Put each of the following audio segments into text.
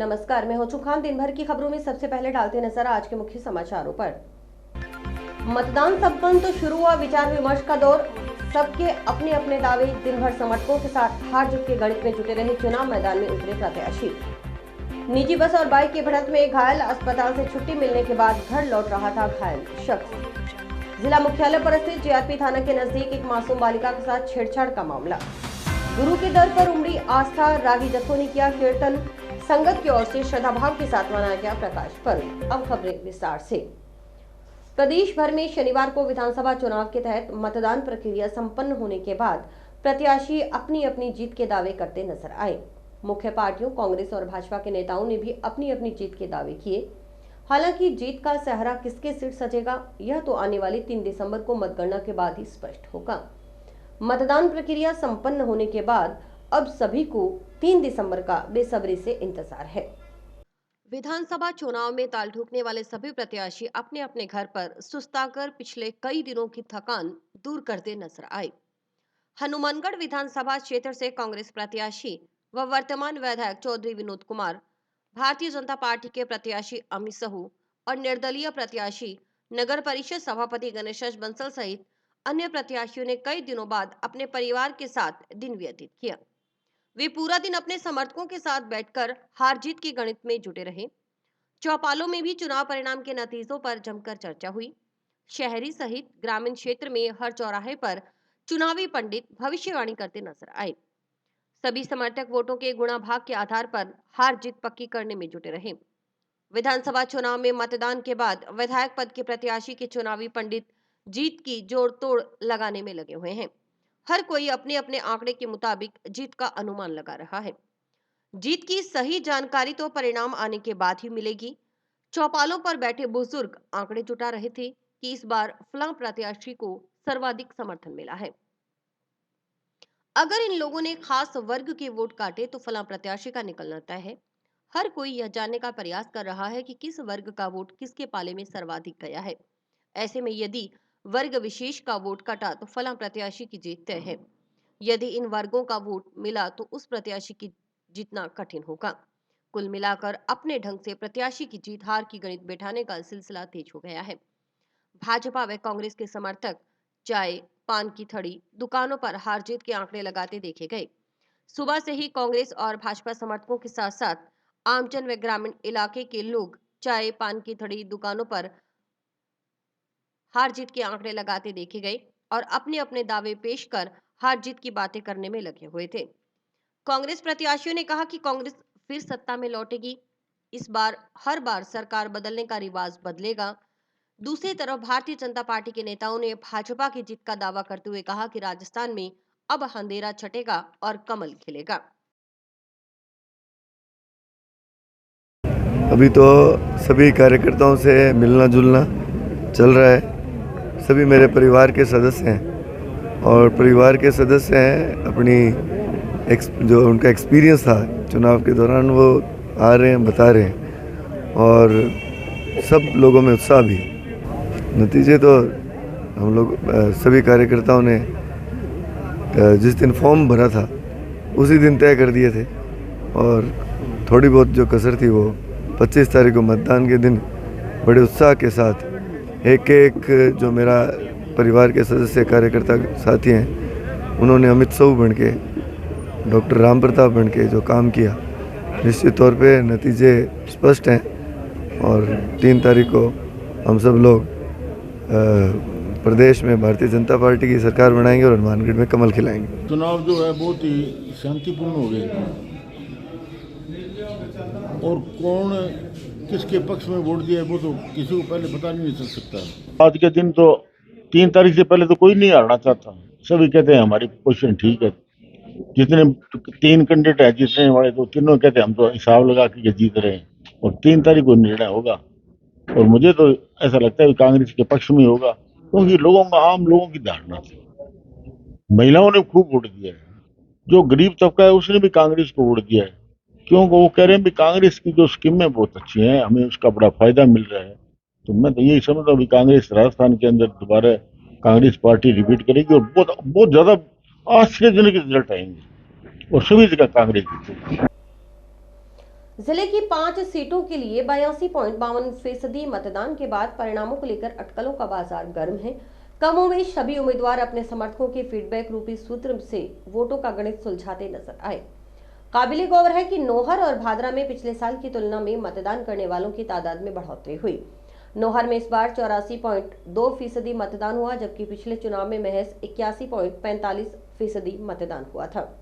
नमस्कार, मैं होचू खान। दिन भर की खबरों में सबसे पहले डालते नजर आज के मुख्य समाचारों पर। मतदान संपन्न तो शुरू हुआ विचार विमर्श का दौर। सबके अपने अपने दावे। दिन भर समर्थकों के साथ हार जीत के गणित में जुटे रहे चुनाव मैदान में उतरे प्रत्याशी। निजी बस और बाइक की भिड़ंत में घायल। अस्पताल से छुट्टी मिलने के बाद घर लौट रहा था घायल शख्स। जिला मुख्यालय पर स्थित जीआरपी थाना के नजदीक एक मासूम बालिका के साथ छेड़छाड़ का मामला। गुरु के दर पर उमड़ी आस्था। रागी जत्थों ने किया कीर्तन। संगत की ओर से श्रद्धाभाव के साथ मनाया गया प्रकाश पर्व। अब खबरें विस्तार से। प्रदेश भर में शनिवार को विधानसभा चुनाव के तहत मतदान प्रक्रिया संपन्न होने के बाद प्रत्याशी अपनी अपनी जीत के दावे करते नजर आए। मुख्य पार्टियों कांग्रेस और भाजपा के नेताओं ने भी अपनी अपनी जीत के दावे किए। हालांकि जीत का सेहरा किसके सिर सजेगा, यह तो आने वाली 3 दिसंबर को मतगणना के बाद ही स्पष्ट होगा। मतदान प्रक्रिया संपन्न होने के बाद अब सभी को 3 दिसंबर का बेसब्री से इंतजार है। विधानसभा चुनाव में ताल ठोकने वाले सभी प्रत्याशी अपने अपने घर पर सुस्ताकर पिछले कई दिनों की थकान दूर करते नजर आए। हनुमानगढ़ विधानसभा क्षेत्र से कांग्रेस प्रत्याशी व वर्तमान विधायक चौधरी विनोद कुमार, भारतीय जनता पार्टी के प्रत्याशी अमित साहू और निर्दलीय प्रत्याशी नगर परिषद सभापति गणेश बंसल सहित अन्य प्रत्याशियों ने कई दिनों बाद अपने परिवार के साथ दिन व्यतीत किया। वे पूरा दिन अपने समर्थकों के साथ बैठकर हार जीत के गणित में जुटे रहे। चौपालों में भी चुनाव परिणाम के नतीजों पर जमकर चर्चा हुई। शहरी सहित ग्रामीण क्षेत्र में हर चौराहे पर चुनावी पंडित भविष्यवाणी करते नजर आए। सभी समर्थक वोटों के गुणा भाग के आधार पर हार जीत पक्की करने में जुटे रहे। विधानसभा चुनाव में मतदान के बाद विधायक पद के प्रत्याशी के चुनावी पंडित जीत की जोड़ तोड़ लगाने में लगे हुए हैं। हर कोई अपने अपने आंकड़े के मुताबिक जीत का अनुमान लगा रहा है। जीत की सही जानकारी तो परिणाम आने के बाद ही मिलेगी। चौपालों पर बैठे बुजुर्ग आंकड़े जुटा रहे थे कि इस बार फलां प्रत्याशी को सर्वाधिक समर्थन मिला है। अगर इन लोगों ने खास वर्ग के वोट काटे तो फलां प्रत्याशी का निकलना तय है। हर कोई यह जानने का प्रयास कर रहा है कि किस वर्ग का वोट किसके पाले में सर्वाधिक गया है। ऐसे में यदि वर्ग विशेष का वोट कटा तो फलां प्रत्याशी की जीत तय है। यदि इन वर्गों का वोट मिला तो उस प्रत्याशी की जीतना कठिन होगा। कुल मिलाकर अपने ढंग से प्रत्याशी की जीत हार की गणित बैठाने का सिलसिला तेज हो गया है। भाजपा व कांग्रेस के समर्थक चाय पान की थड़ी दुकानों पर हार जीत के आंकड़े लगाते देखे गए। सुबह से ही कांग्रेस और भाजपा समर्थकों के साथ साथ आमजन व ग्रामीण इलाके के लोग चाय पान की थड़ी दुकानों पर हार जीत के आंकड़े लगाते देखे गए और अपने अपने दावे पेश कर हार जीत की बातें करने में लगे हुए थे। कांग्रेस प्रत्याशियों ने कहा कि कांग्रेस फिर सत्ता में लौटेगी। इस बार हर बार सरकार बदलने का रिवाज बदलेगा। दूसरी तरफ भारतीय जनता पार्टी के नेताओं ने भाजपा की जीत का दावा करते हुए कहा कि राजस्थान में अब अंधेरा छटेगा और कमल खिलेगा। अभी तो सभी कार्यकर्ताओं से मिलना जुलना चल रहा है। सभी मेरे परिवार के सदस्य हैं और परिवार के सदस्य हैं अपनी जो उनका एक्सपीरियंस था चुनाव के दौरान वो आ रहे हैं, बता रहे हैं और सब लोगों में उत्साह भी। नतीजे तो हम लोग सभी कार्यकर्ताओं ने जिस दिन फॉर्म भरा था उसी दिन तय कर दिए थे और थोड़ी बहुत जो कसर थी वो 25 तारीख को मतदान के दिन बड़े उत्साह के साथ एक एक जो मेरा परिवार के सदस्य कार्यकर्ता साथी हैं उन्होंने अमित साहू बन के डॉक्टर राम प्रताप बन के जो काम किया, निश्चित तौर पे नतीजे स्पष्ट हैं और 3 तारीख को हम सब लोग प्रदेश में भारतीय जनता पार्टी की सरकार बनाएंगे और हनुमानगढ़ में कमल खिलाएंगे। चुनाव जो है बहुत ही शांतिपूर्ण हो गए और कौन किसके पक्ष में वोट दिया है वो तो किसी को पहले पता नहीं चल सकता। आज के दिन तो 3 तारीख से पहले तो कोई नहीं हारना चाहता। सभी कहते हैं हमारी पोजीशन ठीक है। जितने 3 कैंडिडेट है जीतने वाले तो तीनों कहते हैं हम तो हिसाब लगा के जीत रहे हैं और 3 तारीख को निर्णय होगा और मुझे तो ऐसा लगता है कि कांग्रेस के पक्ष में होगा क्योंकि लोगों का आम लोगों की धारणा थी। महिलाओं ने खूब वोट दिया है। जो गरीब तबका है उसने भी कांग्रेस को वोट दिया है क्योंकि वो कह रहे हैं कि कांग्रेस की जो स्कीमें बहुत अच्छी हैं, हमें उसका बड़ा फायदा मिल रहा है। तो मैं तो यही समझता हूँ कि कांग्रेस राजस्थान के अंदर दोबारा कांग्रेस पार्टी रिपीट करेगी और बहुत ज्यादा आश्चर्यजनक रिजल्ट आएंगे और सभी जगह कांग्रेस जीतेगी। जिले की 5 सीटों के लिए 82.52% मतदान के बाद परिणामों को लेकर अटकलों का बाजार गर्म है। कमोवेश सभी उम्मीदवार अपने समर्थकों के फीडबैक रूपी सूत्र से वोटों का गणित सुलझाते नजर आए। काबिले गौर है कि नौहर और भादरा में पिछले साल की तुलना में मतदान करने वालों की तादाद में बढ़ोतरी हुई। नौहर में इस बार 84.2% मतदान हुआ, जबकि पिछले चुनाव में महज 81.45% मतदान हुआ था।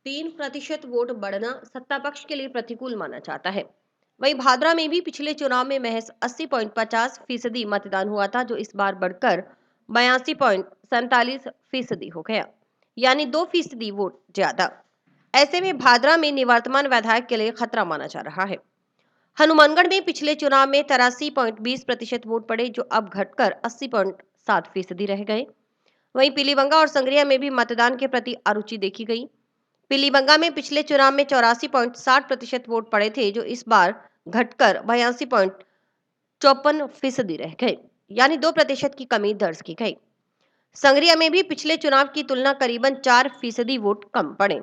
3% वोट बढ़ना सत्ता पक्ष के लिए प्रतिकूल माना जाता है। वहीं भादरा में भी पिछले चुनाव में महज 80.50% मतदान हुआ था, जो इस बार बढ़कर 82.47% हो गया, यानी 2% वोट ज्यादा। ऐसे में भादरा में निवर्तमान विधायक के लिए खतरा माना जा रहा है। हनुमानगढ़ में पिछले चुनाव में 83.20% वोट पड़े, जो अब घटकर 80.7% रह गए। वहीं पीलीबंगा और संगरिया में भी मतदान के प्रति अरुचि देखी गई। पीलीबंगा में पिछले चुनाव में 84.60% वोट पड़े थे, जो इस बार घटकर 82.54% रह गए, यानी 2% की कमी दर्ज की गई। संगरिया में भी पिछले चुनाव की तुलना करीबन 4% वोट कम पड़े।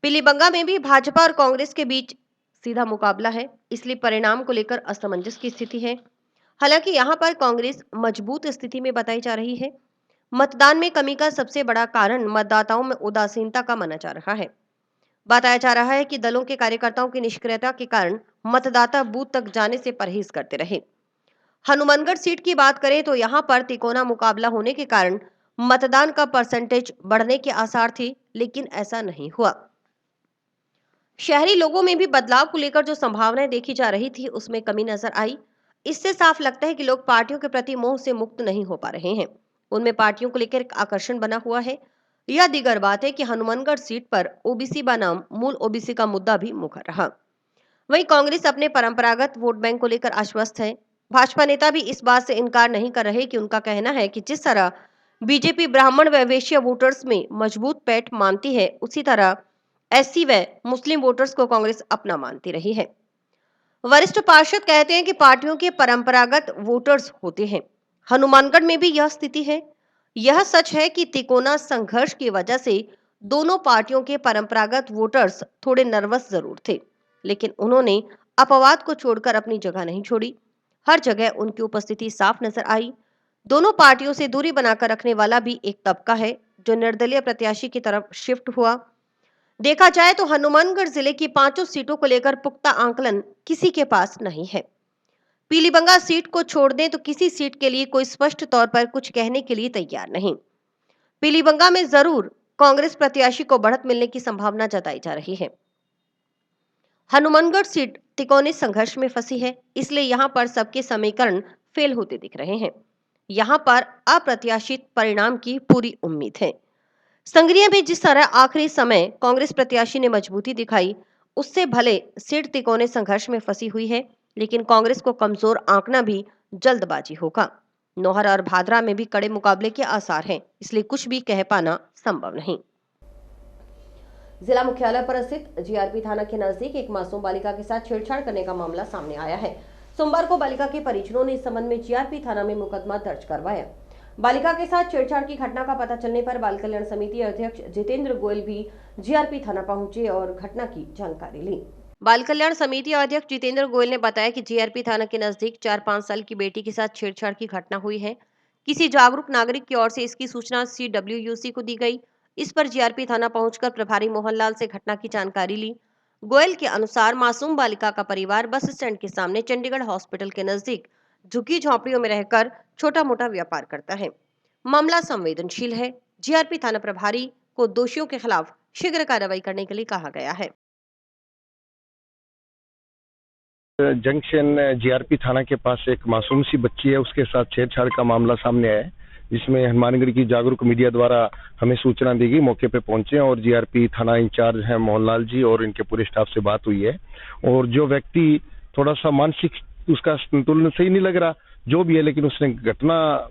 पीलीबंगा में भी भाजपा और कांग्रेस के बीच सीधा मुकाबला है, इसलिए परिणाम को लेकर असमंजस की स्थिति है। हालांकि यहां पर कांग्रेस मजबूत स्थिति में बताई जा रही है। मतदान में कमी का सबसे बड़ा कारण मतदाताओं में उदासीनता का माना जा रहा है। बताया जा रहा है कि दलों के कार्यकर्ताओं की निष्क्रियता के कारण मतदाता बूथ तक जाने से परहेज करते रहे। हनुमानगढ़ सीट की बात करें तो यहां पर तिकोना मुकाबला होने के कारण मतदान का परसेंटेज बढ़ने के आसार थे, लेकिन ऐसा नहीं हुआ। शहरी लोगों में भी बदलाव को लेकर जो संभावनाएं देखी जा रही थी, उसमें कमी नजर आई। इससे साफ लगता है कि लोग पार्टियों के प्रति मोह से मुक्त नहीं हो पा रहे हैं। उनमें पार्टियों को लेकर एक आकर्षण बना हुआ है। यह दीगर बात है कि हनुमानगढ़ सीट पर ओबीसी बनाम मूल ओबीसी का मुद्दा भी मुखर रहा। वहीं कांग्रेस अपने परंपरागत वोट बैंक को लेकर आश्वस्त है। भाजपा नेता भी इस बात से इनकार नहीं कर रहे कि उनका कहना है कि जिस तरह बीजेपी ब्राह्मण व वैश्य वोटर्स में मजबूत पैठ मानती है, उसी तरह एससी व मुस्लिम वोटर्स को कांग्रेस अपना मानती रही है। वरिष्ठ पार्षद कहते हैं कि पार्टियों के परंपरागत वोटर्स होते हैं। हनुमानगढ़ में भी यह स्थिति है। यह सच है कि तिकोना संघर्ष की वजह से दोनों पार्टियों के परंपरागत वोटर्स थोड़े नर्वस जरूर थे, लेकिन उन्होंने अपवाद को छोड़कर अपनी जगह नहीं छोड़ी। हर जगह उनकी उपस्थिति साफ नजर आई। दोनों पार्टियों से दूरी बनाकर रखने वाला भी एक तबका है, जो निर्दलीय प्रत्याशी की तरफ शिफ्ट हुआ। देखा जाए तो हनुमानगढ़ जिले की 5 सीटों को लेकर पुख्ता आंकलन किसी के पास नहीं है। पीलीबंगा सीट को छोड़ दें तो किसी सीट के लिए कोई स्पष्ट तौर पर कुछ कहने के लिए तैयार नहीं। पीलीबंगा में जरूर कांग्रेस प्रत्याशी को बढ़त मिलने की संभावना जताई जा रही है। हनुमानगढ़ सीट तिकोने संघर्ष में फंसी है, इसलिए यहां पर सबके समीकरण फेल होते दिख रहे हैं। यहां पर अप्रत्याशित परिणाम की पूरी उम्मीद है। संगरिया में जिस तरह आखिरी समय कांग्रेस प्रत्याशी ने मजबूती दिखाई, उससे भले सीट तिकोने संघर्ष में फंसी हुई है, लेकिन कांग्रेस को कमजोर आंकना भी जल्दबाजी होगा। नौहर और भादरा में भी कड़े मुकाबले के आसार हैं, इसलिए कुछ भी कह पाना संभव नहीं। जिला मुख्यालय पर स्थित जीआरपी थाना के नजदीक एक मासूम बालिका के साथ छेड़छाड़ करने का मामला सामने आया है। सोमवार को बालिका के परिजनों ने इस संबंध में जीआरपी थाना में मुकदमा दर्ज करवाया। बालिका के साथ छेड़छाड़ की घटना का पता चलने पर बाल कल्याण समिति अध्यक्ष जितेंद्र गोयल भी जीआरपी थाना पहुंचे और घटना की जानकारी ली। बाल कल्याण समिति अध्यक्ष जितेंद्र गोयल ने बताया कि जीआरपी थाना के नजदीक 4-5 साल की बेटी के साथ छेड़छाड़ की घटना हुई है। किसी जागरूक नागरिक की ओर से इसकी सूचना CWUC को दी गई। इस पर जीआरपी थाना पहुंचकर प्रभारी मोहनलाल से घटना की जानकारी ली। गोयल के अनुसार मासूम बालिका का परिवार बस स्टैंड के सामने चंडीगढ़ हॉस्पिटल के नजदीक झुग्गी झोंपड़ियों में रहकर छोटा मोटा व्यापार करता है। मामला संवेदनशील है। जीआरपी थाना प्रभारी को दोषियों के खिलाफ शीघ्र कार्रवाई करने के लिए कहा गया है। जंक्शन जीआरपी थाना के पास एक मासूम सी बच्ची है, उसके साथ छेड़छाड़ का मामला सामने आया है, जिसमें हनुमानगढ़ की जागरूक मीडिया द्वारा हमें सूचना दी गई। मौके पे पहुंचे और जीआरपी थाना इंचार्ज हैं मोहनलाल जी और इनके पूरे स्टाफ से बात हुई है। और जो व्यक्ति थोड़ा सा मानसिक उसका संतुलन सही नहीं लग रहा, जो भी है, लेकिन उसने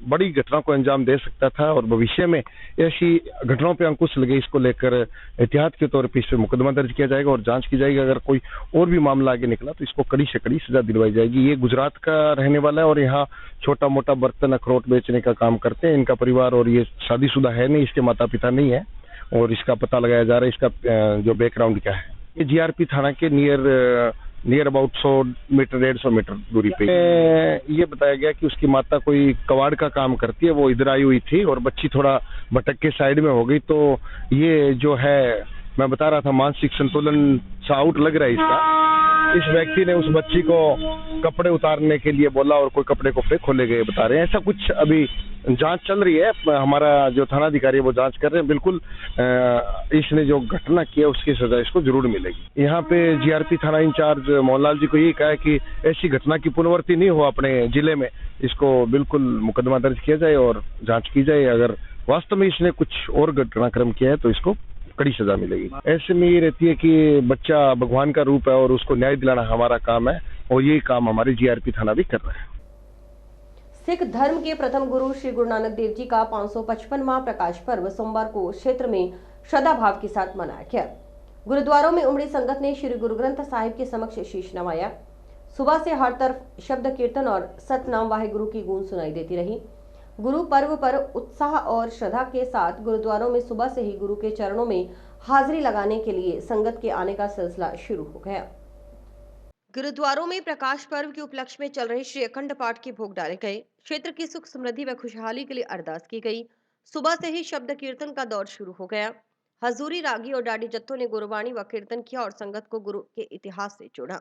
बड़ी घटना को अंजाम दे सकता था और भविष्य में ऐसी घटनाओं पे अंकुश लगे, इसको लेकर एहतियात के तौर पे इस पे मुकदमा दर्ज किया जाएगा और जांच की जाएगी। अगर कोई और भी मामला आगे निकला तो इसको कड़ी से कड़ी सजा दिलवाई जाएगी। ये गुजरात का रहने वाला है और यहाँ छोटा मोटा बर्तन अखरोट बेचने का काम करते हैं इनका परिवार, और ये शादीशुदा है नहीं, इसके माता पिता नहीं है और इसका पता लगाया जा रहा है इसका जो बैकग्राउंड क्या है। ये जीआरपी थाना के नियर अबाउट 100 मीटर 150 मीटर दूरी पे ये बताया गया कि उसकी माता कोई कबाड़ का काम करती है, वो इधर आई हुई थी और बच्ची थोड़ा भटक के साइड में हो गई। तो ये जो है, मैं बता रहा था, मानसिक संतुलन सा आउट लग रहा है इसका। इस व्यक्ति ने उस बच्ची को कपड़े उतारने के लिए बोला और कोई कपड़े खोले गए बता रहे हैं। ऐसा कुछ अभी जांच चल रही है, हमारा जो थानाधिकारी है वो जांच कर रहे हैं। बिल्कुल इसने जो घटना की है उसकी सजा इसको जरूर मिलेगी। यहाँ पे जीआरपी थाना इंचार्ज मोहनलाल जी को ये कहा है कि ऐसी घटना की पुनरावृत्ति नहीं हो अपने जिले में, इसको बिल्कुल मुकदमा दर्ज किया जाए और जांच की जाए। अगर वास्तव में इसने कुछ और घटनाक्रम किया है तो इसको कड़ी सजा मिलेगी। ऐसे में ये रहती है कि बच्चा भगवान का रूप है और उसको न्याय दिलाना हमारा काम है, और यही काम हमारे जीआरपी थाना भी कर रहा है। सिख धर्म के प्रथम गुरु श्री गुरु नानक देव जी का 555वां प्रकाश पर्व सोमवार को क्षेत्र में श्रद्धा भाव के साथ मनाया गया। गुरुद्वारों में उमड़ी संगत ने श्री गुरु ग्रंथ साहिब के समक्ष शीश नवाया। सुबह से हर तरफ शब्द कीर्तन और सतनाम वाहेगुरु की गूंज सुनाई देती रही। गुरु पर्व पर उत्साह और श्रद्धा के साथ गुरुद्वारों में सुबह से ही गुरु के चरणों में हाजिरी लगाने के लिए संगत के आने का सिलसिला शुरू हो गया। गुरुद्वारों में प्रकाश पर्व के उपलक्ष्य में चल रहे श्री अखंड पाठ के भोग डाले गए। क्षेत्र की सुख समृद्धि व खुशहाली के लिए अरदास की गई। सुबह से ही शब्द कीर्तन का दौर शुरू हो गया। हजूरी रागी और डाडी जत्थों ने गुरुवाणी व कीर्तन किया और संगत को गुरु के इतिहास से जोड़ा।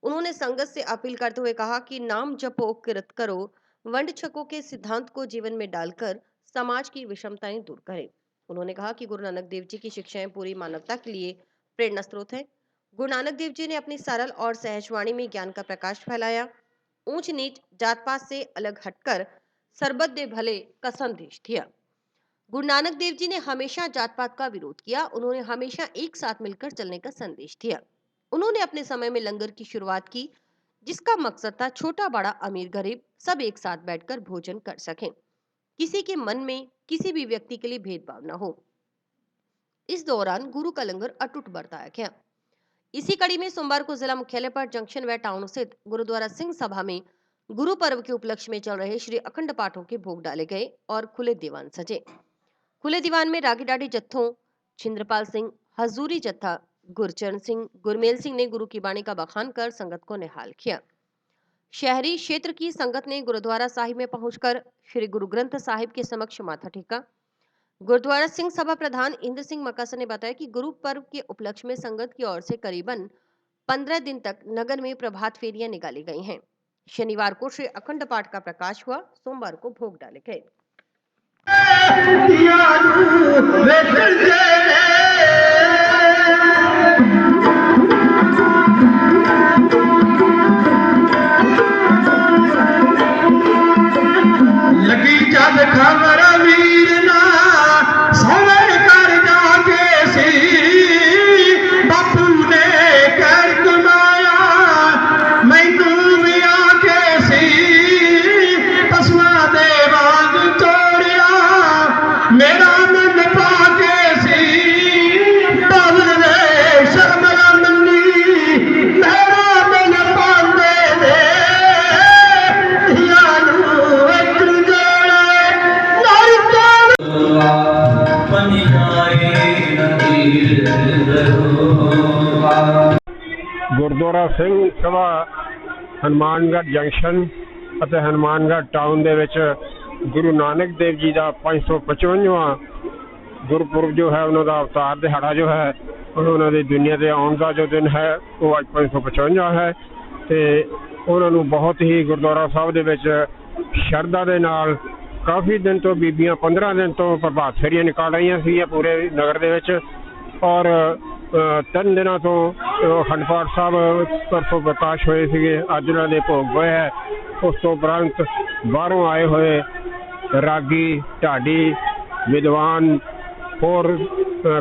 उन्होंने संगत से अपील करते हुए कहा कि नाम जपो किरत करो, वंड छको के सिद्धांत को जीवन में डालकर समाज की विषमताएं दूर करें। उन्होंने कहा कि गुरु नानक देव जी की शिक्षाएं पूरी मानवता के लिए प्रेरणा स्रोत है। गुरु नानक देव जी ने अपनी सरल और सहज वाणी में ज्ञान का प्रकाश फैलाया। ऊंच नीच जात पात से अलग हटकर सरबत दे भले का संदेश दिया। गुरु नानक देव जी ने हमेशा जात पात का विरोध किया। उन्होंने हमेशा एक साथ मिलकर चलने का संदेश दिया। उन्होंने अपने समय में लंगर की शुरुआत की, जिसका मकसद था छोटा बड़ा अमीर गरीब सब एक साथ बैठकर भोजन कर सकें। किसी के मन में किसी भी व्यक्ति के लिए भेदभाव न हो। इस दौरान गुरु का लंगर अटूट बरताया गया। इसी कड़ी में सोमवार को जिला मुख्यालय पर जंक्शन व टाउन स्थित गुरुद्वारा सिंह सभा में गुरु पर्व के उपलक्ष्य में चल रहे श्री अखंड पाठों के भोग डाले गए और खुले दीवान सजे। खुले दीवान में रागी डाडी जत्थों छिंद्रपाल सिंह, हजूरी जत्था गुरचरण सिंह, गुरमेल सिंह ने गुरु की वाणी का बखान कर संगत को निहाल किया। शहरी क्षेत्र की संगत ने गुरुद्वारा साहिब में पहुंचकर श्री गुरु ग्रंथ साहिब के समक्ष माथा टेका। गुरुद्वारा सिंह सभा प्रधान इंद्र सिंह मकासर ने बताया कि गुरु पर्व के उपलक्ष्य में संगत की ओर से करीबन 15 दिन तक नगर में प्रभात फेरियां निकाली गई हैं। शनिवार को श्री अखंड पाठ का प्रकाश हुआ। सोमवार को भोग डाले गए। लगी जब खबर वीर ना सवर कर जाके सी बापू ने कर कमाया मैं तू भी आके सी पसवा दे बाग तोड़िया मेरा मन पाके सी बाबल रे शर्मला मंदी मेरा मन पांदे दे ਗੁਰਦੁਆਰਾ ਸਿੰਘ ਸਭਾ ਹਨੂਮਾਨਗੜ੍ਹ ਜੰਕਸ਼ਨ ਅਤੇ ਹਨੂਮਾਨਗੜ੍ਹ ਟਾਊਨ ਦੇ ਵਿੱਚ ਗੁਰੂ ਨਾਨਕ ਦੇਵ ਜੀ ਦਾ 555ਵਾਂ ਗੁਰਪੁਰਬ ਜੋ ਹੈ ਉਹਨਾਂ ਦਾ ਅਵਤਾਰ ਦਿਹਾੜਾ ਜੋ ਹੈ ਉਹਨਾਂ ਦੀ ਦੁਨੀਆ ਤੇ ਆਉਣ ਦਾ ਜੋ ਦਿਨ ਹੈ ਉਹ ਅੱਜ 555 ਹੈ ਤੇ ਉਹਨਾਂ ਨੂੰ ਬਹੁਤ ਹੀ ਗੁਰਦੁਆਰਾ ਸਾਹਿਬ ਦੇ ਵਿੱਚ ਸ਼ਰਧਾ ਦੇ ਨਾਲ ਕਾਫੀ ਦਿਨ ਤੋਂ ਬੀਬੀਆਂ 15 ਦਿਨ ਤੋਂ ਪ੍ਰਭਾਤ ਫੇਰੀਆਂ ਨਿਕਾਲ ਰਹੀਆਂ ਸੀਗੀਆਂ ਪੂਰੇ ਨਗਰ ਦੇ ਵਿੱਚ ਔਰ 3 ਦਿਨਾਂ ਤੋਂ ਅਖੰਡ ਪਾਠ ਸਾਹਿਬ ਪਰਸੋਂ ਪ੍ਰਕਾਸ਼ ਹੋਏ ਸੀਗੇ। ਅੱਜ ਉਹਨਾਂ ਦੇ ਭੋਗ ਹੋਏ ਹੈ। ਉਸ ਤੋਂ ਉਪਰੰਤ ਬਾਹਰੋਂ ਆਏ ਹੋਏ ਰਾਗੀ ਢਾਡੀ ਵਿਦਵਾਨ ਹੋਰ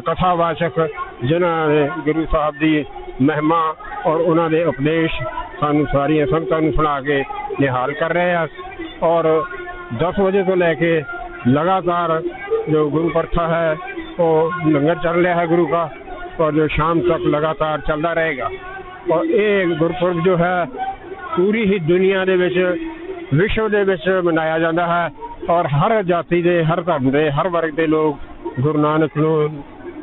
ਕਥਾਵਾਚਕ ਜਿਨ੍ਹਾਂ ਨੇ ਗੁਰੂ ਸਾਹਿਬ ਦੀ ਮਹਿਮਾ ਔਰ ਉਹਨਾਂ ਦੇ ਉਪਦੇਸ਼ ਸਾਨੂੰ ਸਾਰੀਆਂ ਸੰਗਤਾਂ ਨੂੰ ਸੁਣਾ ਕੇ ਨਿਹਾਲ ਕਰ ਰਹੇ ਆ ਔਰ 10 ਵਜੇ ਤੋਂ ਲੈ ਕੇ लगातार जो गुरु प्रथा है वो लंगर चल रहा है गुरु का और जो शाम तक लगातार चलता रहेगा। और ये गुरपुरब जो है पूरी ही दुनिया दे विच विश्व दे विच मनाया जाता है और हर जाति दे हर धर्म दे हर वर्ग के लोग गुरु नानक नूं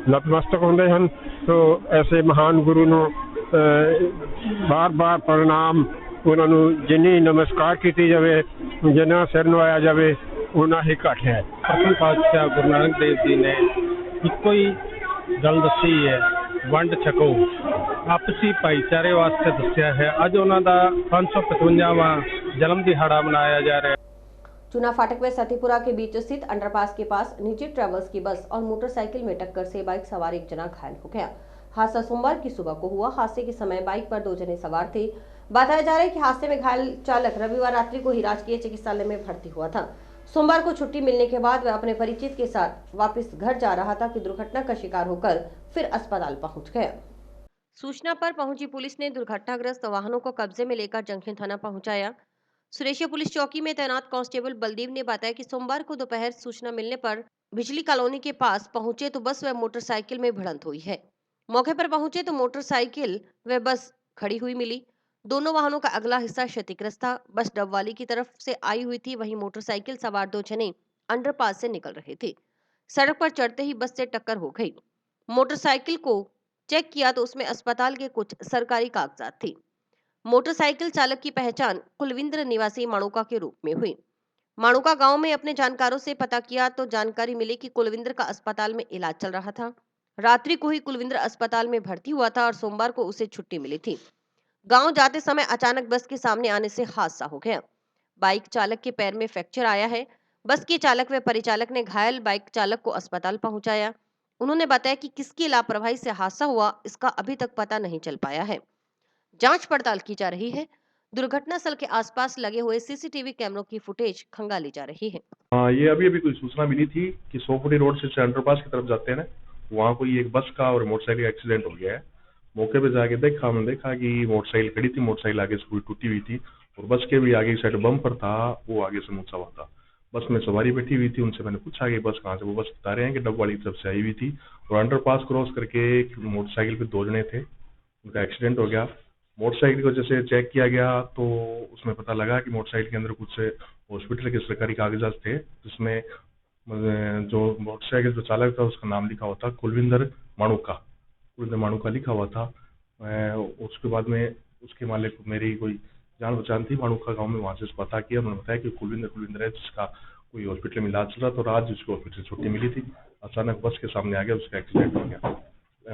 नतमस्तक होंदे हन। तो ऐसे महान गुरु ਨੂੰ ਬਾਰ-ਬਾਰ ਪ੍ਰਣਾਮ, ਉਹਨਾਂ ਨੂੰ ਜਿੰਨੀ ਨਮਸਕਾਰ ਕੀਤੀ ਜਾਵੇ, ਜਿੰਨਾ ਸਿਰ ਨਵਾਇਆ ਜਾਵੇ ਉਹਨਾਂ ਹੀ ਘੱਟ ਹੈ। प्रथम पातशाह गुरु नानक देव जी ने ਇੱਕੋ ਹੀ ਗੱਲ ਦੱਸੀ ਹੈ, ਵੰਡ ਛਕੋ, ਆਪਸੀ ਭਾਈਚਾਰੇ ਵਾਸਤੇ ਦੱਸਿਆ ਹੈ। ਅੱਜ ਉਹਨਾਂ ਦਾ 555ਵਾਂ जन्म दिहाड़ा मनाया जा रहा है। चूना फाटक में सतीपुरा के बीच स्थित अंडरपास के पास निजी ट्रेवल्स की बस और मोटरसाइकिल में टक्कर से बाइक सवार एक जना घायल हो गया। हादसा सोमवार की सुबह को हुआ। हादसे के समय बाइक पर 2 जने सवार थे। बताया जा रहा है कि हादसे में घायल चालक रविवार रात्रि को ही राजकीय चिकित्सालय में भर्ती हुआ था। सोमवार को छुट्टी मिलने के बाद वह अपने परिचित के साथ वापस घर जा रहा था कि दुर्घटना का शिकार होकर फिर अस्पताल पहुंच गया। सूचना पर पहुंची पुलिस ने दुर्घटनाग्रस्त वाहनों को कब्जे में लेकर जंक्शन थाना पहुंचाया। सुरेशिया पुलिस चौकी में तैनात कांस्टेबल बलदेव ने बताया कि सोमवार को दोपहर सूचना मिलने पर बिजली कॉलोनी के पास पहुंचे तो बस व मोटरसाइकिल में भिड़ंत हुई है। मौके पर पहुंचे तो मोटरसाइकिल व बस खड़ी हुई मिली। दोनों वाहनों का अगला हिस्सा क्षतिग्रस्त था। बस डबवाली की तरफ से आई हुई थी, वहीं मोटरसाइकिल सवार 2 जने अंडरपास से निकल रहे थे। सड़क पर चढ़ते ही बस से टक्कर हो गई। मोटरसाइकिल को चेक किया तो उसमें अस्पताल के कुछ सरकारी कागजात थे। मोटरसाइकिल चालक की पहचान कुलविंद्र निवासी माणुका के रूप में हुई। माणुका गांव में अपने जानकारों से पता किया तो जानकारी मिली कि कुलविंद्र का अस्पताल में इलाज चल रहा था। रात्रि को ही कुलविंद्र अस्पताल में भर्ती हुआ था और सोमवार को उसे छुट्टी मिली थी। गांव जाते समय अचानक बस के सामने आने से हादसा हो गया। बाइक चालक के पैर में फ्रैक्चर आया है। बस के चालक व परिचालक ने घायल बाइक चालक को अस्पताल पहुंचाया। उन्होंने बताया कि किसकी लापरवाही से हादसा हुआ इसका अभी तक पता नहीं चल पाया है। जांच पड़ताल की जा रही है। दुर्घटना स्थल के आसपास लगे हुए सीसीटीवी कैमरों की फुटेज खंगाली जा रही है। ये अभी कोई सूचना मिली थी कि सोपुरी रोड से अंडरपास की तरफ जाते हैं ना, वहाँ कोई एक बस का और मोटरसाइकिल का एक्सीडेंट हो गया है। मौके पे जाके हमने देखा कि मोटरसाइकिल खड़ी थी, मोटरसाइकिल आगे से पूरी टूटी हुई थी और बस के भी आगे की साइड बम्पर था, वो आगे से मुझसा हुआ था। बस में सवारी बैठी हुई थी, उनसे मैंने पूछा कि बस कहाँ से, वो बस बता रहे हैं कि डबवाली की तरफ से आई हुई थी और अंडरपास क्रॉस करके एक मोटरसाइकिल पे 2 जने थे, उनका एक्सीडेंट हो गया। मोटरसाइकिल को जैसे चेक किया गया तो उसमें पता लगा कि मोटरसाइकिल के अंदर कुछ हॉस्पिटल के सरकारी कागजात थे, जिसमें जो मोटरसाइकिल जो चालक था उसका नाम लिखा हुआ था कुलविंद्र माणुका लिखा हुआ था। उसके बाद में उसके मालिक मेरी कोई जान पहचान थी माणुका गांव में, वहाँ से पता किया। उन्होंने बताया कि कुलविंद्र है जिसका कोई हॉस्पिटल में इलाज चल रहा था और आज उसको हॉस्पिटल से छुट्टी मिली थी। अचानक बस के सामने आ गया, उसका एक्सीडेंट हो गया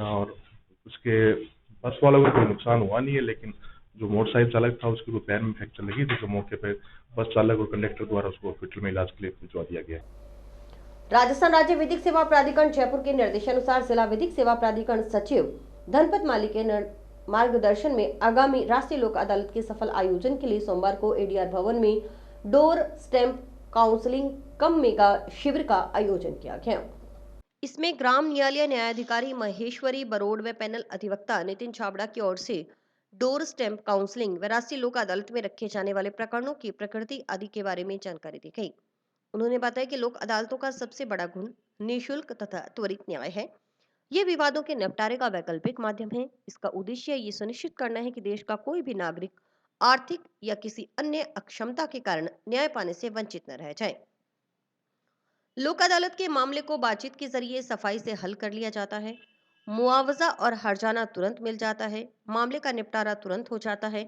और उसके बस वालों को कोई नुकसान हुआ नहीं है, लेकिन जो मोटरसाइकिल चालक था उसके को पैर में फ्रैक्चर लगी थी, तो मौके पर बस चालक और कंडक्टर द्वारा उसको हॉस्पिटल में इलाज के लिए भिजवा दिया गया। राजस्थान राज्य विधिक सेवा प्राधिकरण जयपुर के निर्देशानुसार जिला विधिक सेवा प्राधिकरण सचिव धनपत माली के मार्गदर्शन में आगामी राष्ट्रीय लोक अदालत के सफल आयोजन के लिए सोमवार को एडीआर भवन में डोर स्टैंप काउंसलिंग कम मेगा शिविर का आयोजन किया गया। इसमें ग्राम न्यायालय न्यायाधिकारी महेश्वरी बरोड़ व पैनल अधिवक्ता नितिन छाबड़ा की ओर से डोर स्टैंप काउंसलिंग व राष्ट्रीय लोक अदालत में रखे जाने वाले प्रकरणों की प्रकृति आदि के बारे में जानकारी दी गई। उन्होंने बताया कि लोक अदालतों का सबसे बड़ा गुण निःशुल्क तथा त्वरित न्याय है। ये विवादों के निपटारे का वैकल्पिक माध्यम है। इसका उद्देश्य ये सुनिश्चित करना है कि देश का कोई भी नागरिक आर्थिक या किसी अन्य अक्षमता के कारण न्याय पाने से वंचित न रह जाए। लोक अदालत के मामले को बातचीत के जरिए सफाई से हल कर लिया जाता है। मुआवजा और हर्जाना तुरंत मिल जाता है। मामले का निपटारा तुरंत हो जाता है।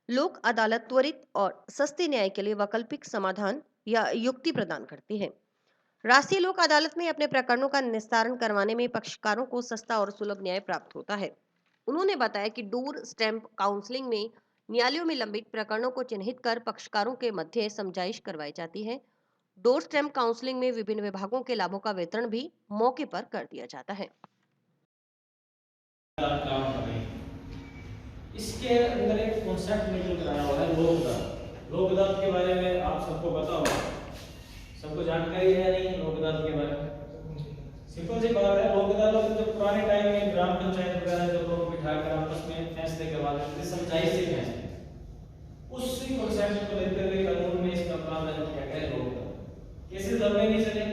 लोक अदालत त्वरित और सस्ते न्याय के लिए वैकल्पिक समाधान या युक्ति प्रदान करती है। राष्ट्रीय लोक अदालत में अपने प्रकरणों का निस्तारण करवाने में पक्षकारों को सस्ता और सुलभ न्याय प्राप्त होता है। उन्होंने बताया कि डोर स्टैंप काउंसलिंग में न्यायालयों में लंबित प्रकरणों को चिन्हित कर पक्षकारों के मध्य समझाइश करवाई जाती है। डोर स्टैंप काउंसलिंग में विभिन्न विभागों के लाभों का वितरण भी मौके पर कर दिया जाता है। इसके अंदर एक कॉन्सेप्ट निकल कर आया हुआ है लोक अदालत के बारे में आप सबको पता होगा, सबको जानकारी है नहीं लोक अदालत के बारे में। सिंपल सी बात है, लोक अदालत जो पुराने टाइम में ग्राम पंचायत वगैरह जो लोग बिठाकर आपस में फैसले करवाते थे समझाई से फैसले, उसी कॉन्सेप्ट को लेकर के कानून में इसका प्रावधान किया गया है। लोक अदालत कैसे दवाई नहीं चले,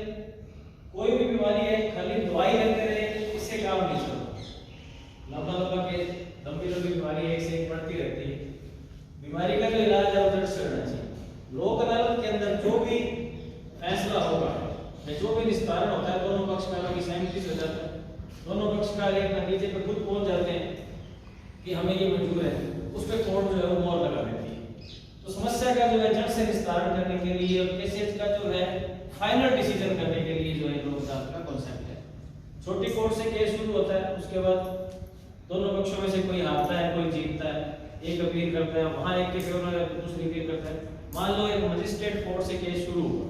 कोई भी बीमारी है खाली दवाई लेते रहे इससे काम नहीं चलता। लंबा के लंबी बीमारी एक से एक बढ़ती रहती है, बीमारी का जो इलाज है उधर से होना चाहिए। लोक अदालत के अंदर जो भी फैसला होगा या जो भी निस्तारण होता है दोनों पक्षकारों की सहमति से हो जाता है। दोनों पक्षकार एक नतीजे पर खुद पहुंच जाते हैं कि हमें ये मंजूर है, उस पर कोर्ट जो है वो मोहर लगा देती है। तो समस्या का जो है जड़ से निस्तारण करने के लिए और केसेस का जो है फाइनल डिसीजन करने के लिए जो है लोक अदालत का कॉन्सेप्ट है। छोटी कोर्ट से केस शुरू होता है, उसके बाद दोनों पक्षों में से कोई हारता है, कोई जीतता है, एक अपील करता है, वहाँ एक के फेवर में दूसरी अपील करता है। मान लो एक मजिस्ट्रेट कोर्ट से केस शुरू हुआ,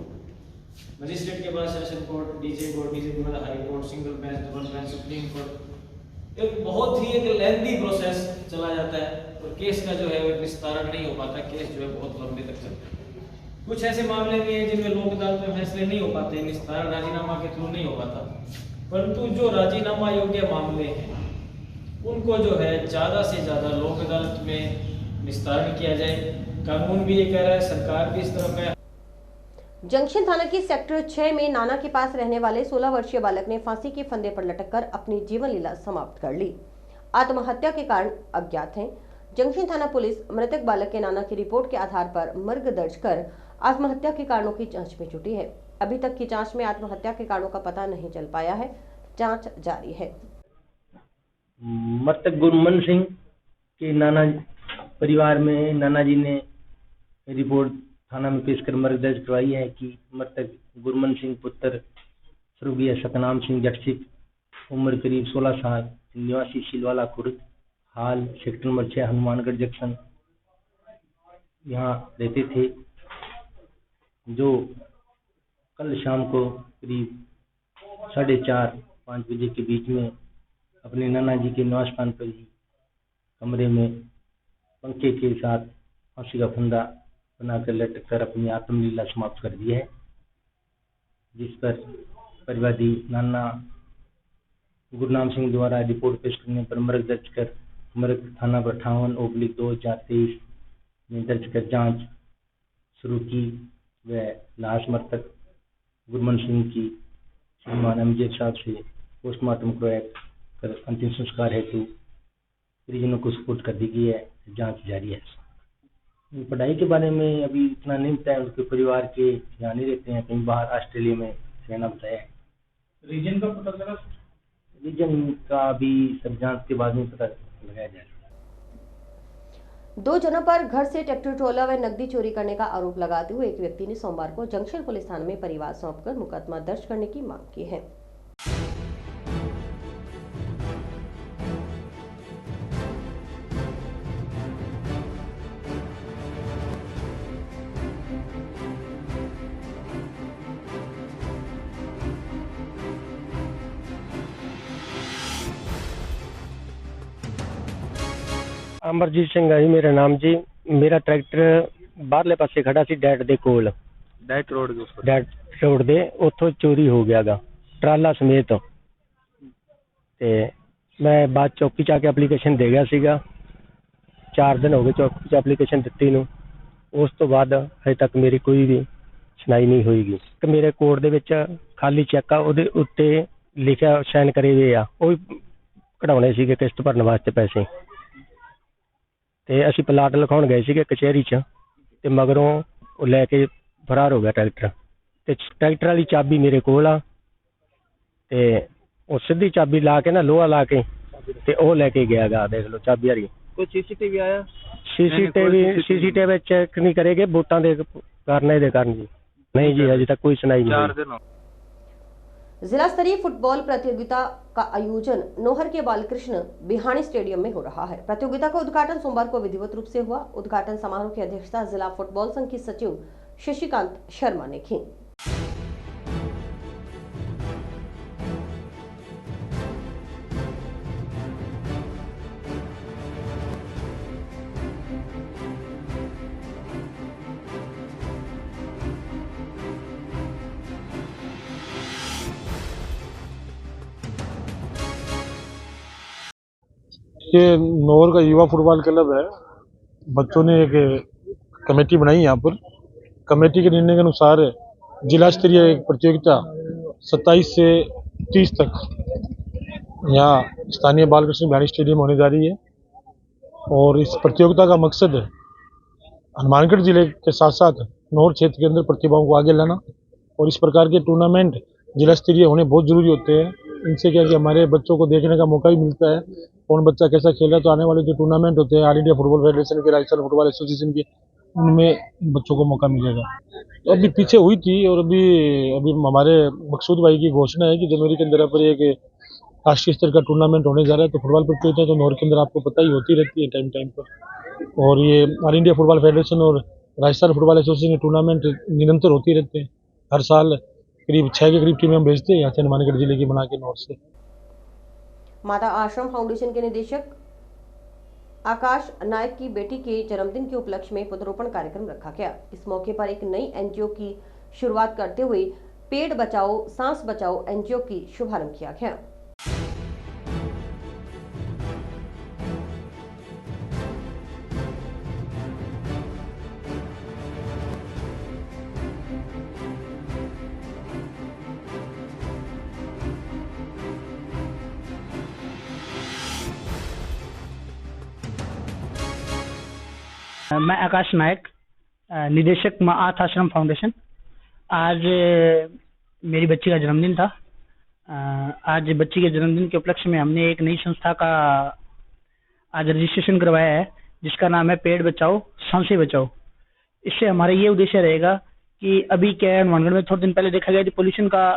मजिस्ट्रेट के बाद session court, DJ court, DJ के बाद high court, single bench, double bench, supreme court, एक बहुत ही एक लेंथी प्रोसेस चला जाता है और केस का जो है वो निस्तारण नहीं हो पाता, केस जो है बहुत लंबे तक चलता है। कुछ ऐसे मामले भी हैं जिनमें लोक अदालत में फैसले नहीं हो पाते, निस्तारण राजीनामा के थ्रू नहीं हो पाता, परंतु जो राजीनामा योग्य मामले हैं उनको जो है ज़्यादा से ज़्यादा लोक अदालत में निस्तारण किया जाए। कानून भी ये कह रहा है, सरकार भी इस तरफ है। जंक्शन थाना की सेक्टर 6 में नाना के पास रहने वाले 16 वर्षीय बालक ने फांसी के फंदे पर लटककर अपनी जीवन लीला समाप्त कर ली। आत्महत्या के कारण अज्ञात हैं। जंक्शन थाना पुलिस मृतक बालक के नाना की रिपोर्ट के आधार पर मर्ग दर्ज कर आत्महत्या के कारणों की जांच में जुटी है। अभी तक की जांच में आत्महत्या के कारणों का पता नहीं चल पाया है, जांच जारी है। मृतक गुरमन सिंह के नाना परिवार में नाना जी ने रिपोर्ट थाना में पेश कर मर्ग दर्ज करवाई है कि मृतक गुरमन सिंह पुत्र स्वर्गीय सतनाम सिंह जगसिक, उम्र करीब 16 साल, निवासी सिलवाला खुर्द, हाल सेक्टर नंबर 6 हनुमानगढ़ जंक्शन यहाँ रहते थे, जो कल शाम को करीब 4:30-5 बजे के बीच में अपने नाना जी के निवास स्थान पर ही कमरे में पंखे के साथ फांसी का फंदा बनाकर लटक कर अपनी आत्मलीला समाप्त कर दी है, जिस पर परिवादी नाना गुरनाम सिंह द्वारा रिपोर्ट पेश करने पर मर्ग दर्ज कर मृत थाना 58/2023 में दर्ज कर जांच शुरू की व लाश मृतक गुरमन सिंह की श्रीमान अमजद साहब से पोस्टमार्टम करवाया कर अंतिम संस्कार हेतु परिजनों को सुपुर्द कर दी गई है। जांच जारी है। पढ़ाई के बारे में अभी इतना नहीं बताया, उनके परिवार के यहाँ नहीं रहते हैं, कहीं बाहर ऑस्ट्रेलिया में रहना बताया है। रीजन का पता चला? रीजन का अभी सब जांच के बाद में पता लगाया जाएगा। 2 जनों पर घर से ट्रैक्टर ट्रॉला व नकदी चोरी करने का आरोप लगाते हुए एक व्यक्ति ने सोमवार को जंक्शन पुलिस थाने में परिवार सौंपकर मुकदमा दर्ज करने की मांग की है। अमरजीत सिंह है मेरा नाम जी। मेरा ट्रैक्टर बाहरले पासे खड़ा सी डैट दे कोल, डैट रोड दे उत्थों चोरी हो गया गा ट्राला समेत। ते मैं बाद चौकी च आके एप्लीकेशन दे गया सीगा, 4 दिन हो गए चौकी च एप्लीकेशन दित्ती नूं। उस तो बाद अजे तक मेरी कोई भी सुनाई नहीं होईगी। ते मेरे कोर्ट दे विच खाली चैक आ, उहदे उत्ते लिखिया साइन करे हुए आ, ਉਹ कढाउणे सीगे किस्त भरन वास्ते पैसे। ਤੇ ਅਸੀਂ ਪਲਾਟ ਲਿਖਾਉਣ ਗਏ ਸੀਗੇ ਕਚਹਿਰੀ 'ਚ, ਤੇ ਮਗਰੋਂ ਉਹ ਲੈ ਕੇ ਫਰਾਰ ਹੋ ਗਿਆ ਟਰੈਕਟਰ। ਤੇ ਟਰੈਕਟਰ ਵਾਲੀ ਚਾਬੀ ਮੇਰੇ ਕੋਲ ਆ, ਤੇ ਉਹ ਸਿੱਧੀ ਚਾਬੀ ਲਾ ਕੇ ਨਾ ਲੋਹਾ ਲਾ ਕੇ ਤੇ ਉਹ ਲੈ ਕੇ ਗਿਆ ਗਾ। ਦੇਖ ਲਓ ਚਾਬੀ ਵਾਲੀ। ਕੋਈ ਸੀਸੀਟੀਵੀ ਆਇਆ? ਸੀਸੀਟੀਵੀ ਚੈੱਕ ਨਹੀਂ ਕਰੇਗੇ, ਵੋਟਾਂ ਦੇ ਕਾਰਨ ਇਹਦੇ ਕਾਰਨ ਜੀ। नहीं जी, अभी तक कोई सुनाई नहीं। जिला स्तरीय फुटबॉल प्रतियोगिता का आयोजन नोहर के बालकृष्ण बिहानी स्टेडियम में हो रहा है। प्रतियोगिता का उद्घाटन सोमवार को विधिवत रूप से हुआ। उद्घाटन समारोह की अध्यक्षता जिला फुटबॉल संघ की सचिव शशिकांत शर्मा ने की। ये नोहर का युवा फुटबॉल क्लब है। बच्चों ने एक कमेटी बनाई यहाँ पर। कमेटी के निर्णय के अनुसार जिला स्तरीय एक प्रतियोगिता 27 से 30 तक यहाँ स्थानीय बालकृष्ण बिहानी स्टेडियम होने जा रही है। और इस प्रतियोगिता का मकसद हनुमानगढ़ जिले के साथ साथ नोहर क्षेत्र के अंदर प्रतिभाओं को आगे लाना। और इस प्रकार के टूर्नामेंट जिला स्तरीय होने बहुत जरूरी होते हैं। इनसे क्या है कि हमारे बच्चों को देखने का मौका भी मिलता है, कौन बच्चा कैसा खेल रहा है। तो आने वाले जो टूर्नामेंट होते हैं ऑल इंडिया फुटबॉल फेडरेशन के, राजस्थान फुटबॉल एसोसिएशन के, उनमें बच्चों को मौका मिलेगा। तो अभी पीछे हुई थी और अभी अभी हमारे मकसूद भाई की घोषणा है कि जनवरी के अंदर पर एक राष्ट्रीय स्तर का टूर्नामेंट होने जा रहा है। तो फुटबॉल प्रतियोगिता तो नौर के अंदर आपको पता ही होती रहती है टाइम टाइम पर, और ये ऑल इंडिया फुटबॉल फेडरेशन और राजस्थान फुटबॉल एसोसिएशन के टूर्नामेंट निरंतर होती रहते हैं। हर साल करीब 6 के करीब टीमें हम भेजते हैं यहाँ से हनुमानगढ़ जिले की बना के नौर से। माता आश्रम फाउंडेशन के निदेशक आकाश नायक की बेटी के जन्मदिन के उपलक्ष्य में पौधरोपण कार्यक्रम रखा गया। इस मौके पर एक नई एनजीओ की शुरुआत करते हुए पेड़ बचाओ सांस बचाओ एनजीओ की शुभारंभ किया गया। मैं आकाश नायक, निदेशक माँ आथ आश्रम फाउंडेशन। आज मेरी बच्ची का जन्मदिन था। आज बच्ची के जन्मदिन के उपलक्ष्य में हमने एक नई संस्था का आज रजिस्ट्रेशन करवाया है, जिसका नाम है पेड़ बचाओ सांसें बचाओ। इससे हमारा ये उद्देश्य रहेगा कि अभी क्या है, हनुमानगढ़ में थोड़े दिन पहले देखा गया कि पोल्यूशन का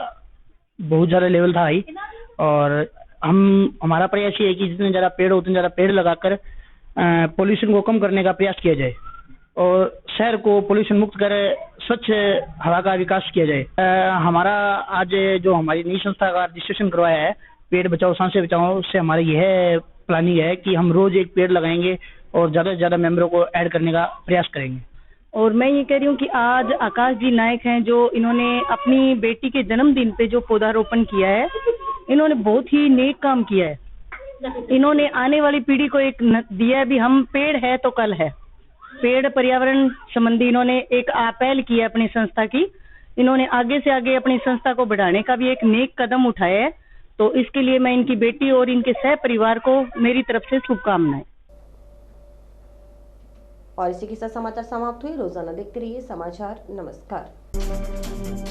बहुत ज़्यादा लेवल था हाई, और हमारा प्रयास ये है कि जितने ज़्यादा पेड़ हो उतने ज़्यादा पेड़ लगाकर पोल्यूशन को कम करने का प्रयास किया जाए और शहर को पोल्यूशन मुक्त कर स्वच्छ हवा का विकास किया जाए। हमारा आज जो हमारी नई संस्था का रजिस्ट्रेशन करवाया है पेड़ बचाओ सांसें बचाओ, उससे हमारी यह प्लानिंग है कि हम रोज एक पेड़ लगाएंगे और ज़्यादा से ज़्यादा मेंबरों को ऐड करने का प्रयास करेंगे। और मैं ये कह रही हूँ कि आज आकाश जी नायक हैं, जो इन्होंने अपनी बेटी के जन्मदिन पे जो पौधारोपण किया है, इन्होंने बहुत ही नेक काम किया है। इन्होंने आने वाली पीढ़ी को एक दिया है भी हम पेड़ है तो कल है। पेड़ पर्यावरण संबंधी इन्होंने एक पहल की है अपनी संस्था की। इन्होंने आगे से आगे अपनी संस्था को बढ़ाने का भी एक नेक कदम उठाया है। तो इसके लिए मैं इनकी बेटी और इनके सह परिवार को मेरी तरफ से शुभकामनाएं। और इसी के साथ समाचार समाप्त हुए। रोजाना देखते रहिए समाचार। नमस्कार।